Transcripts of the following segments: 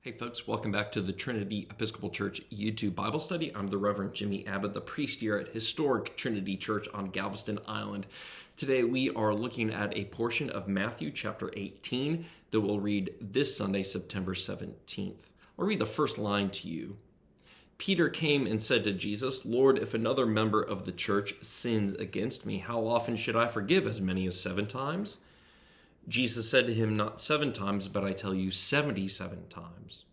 Hey folks, welcome back to the Trinity Episcopal Church YouTube Bible study. I'm the Reverend Jimmy Abbott, the priest here at historic Trinity Church on Galveston Island. Today we are looking at a portion of Matthew chapter 18 that we'll read this Sunday, September 17th. I'll read the first line to you. Peter came and said to Jesus, "Lord, if another member of the church sins against me, how often should I forgive? As many as 7 times?" Jesus said to him, "Not 7 times, but I tell you 77 times."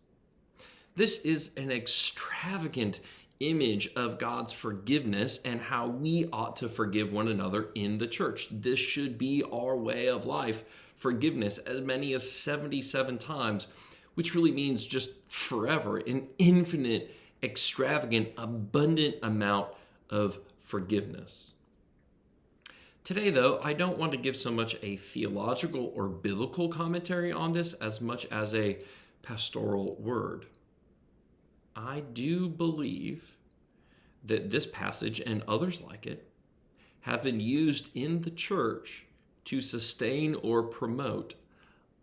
This is an extravagant image of God's forgiveness and how we ought to forgive one another in the church. This should be our way of life, forgiveness as many as 77 times, which really means just forever, an infinite, extravagant, abundant amount of forgiveness. Today, though, I don't want to give so much a theological or biblical commentary on this as much as a pastoral word. I do believe that this passage and others like it have been used in the church to sustain or promote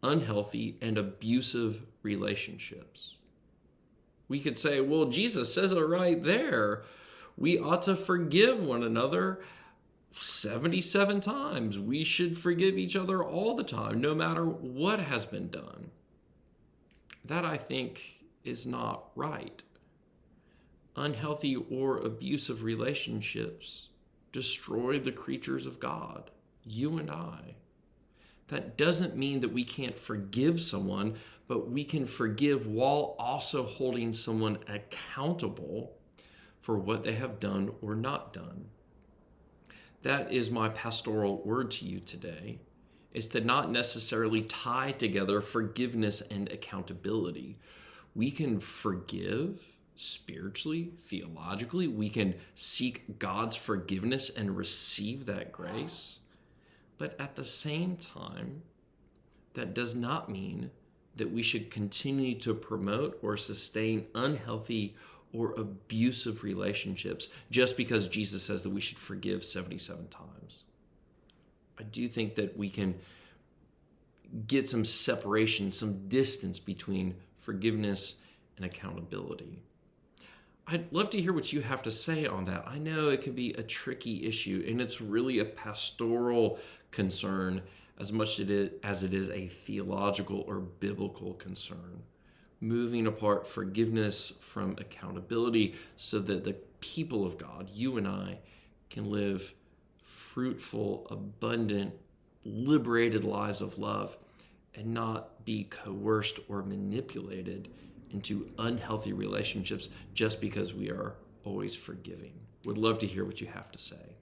unhealthy and abusive relationships. We could say, well, Jesus says it right there. We ought to forgive one another 77 times. We should forgive each other all the time, no matter what has been done. That, I think, is not right. Unhealthy or abusive relationships destroy the creatures of God, you and I. That doesn't mean that we can't forgive someone, but we can forgive while also holding someone accountable for what they have done or not done. That is my pastoral word to you today, is to not necessarily tie together forgiveness and accountability. We can forgive spiritually, theologically. We can seek God's forgiveness and receive that grace. But at the same time, that does not mean that we should continue to promote or sustain unhealthy or abusive relationships just because Jesus says that we should forgive 77 times. I do think that we can get some separation, some distance between forgiveness and accountability. I'd love to hear what you have to say on that. I know it can be a tricky issue, and it's really a pastoral concern as much as it is a theological or biblical concern. Moving apart forgiveness from accountability so that the people of God, you and I, can live fruitful, abundant, liberated lives of love and not be coerced or manipulated into unhealthy relationships just because we are always forgiving. Would love to hear what you have to say.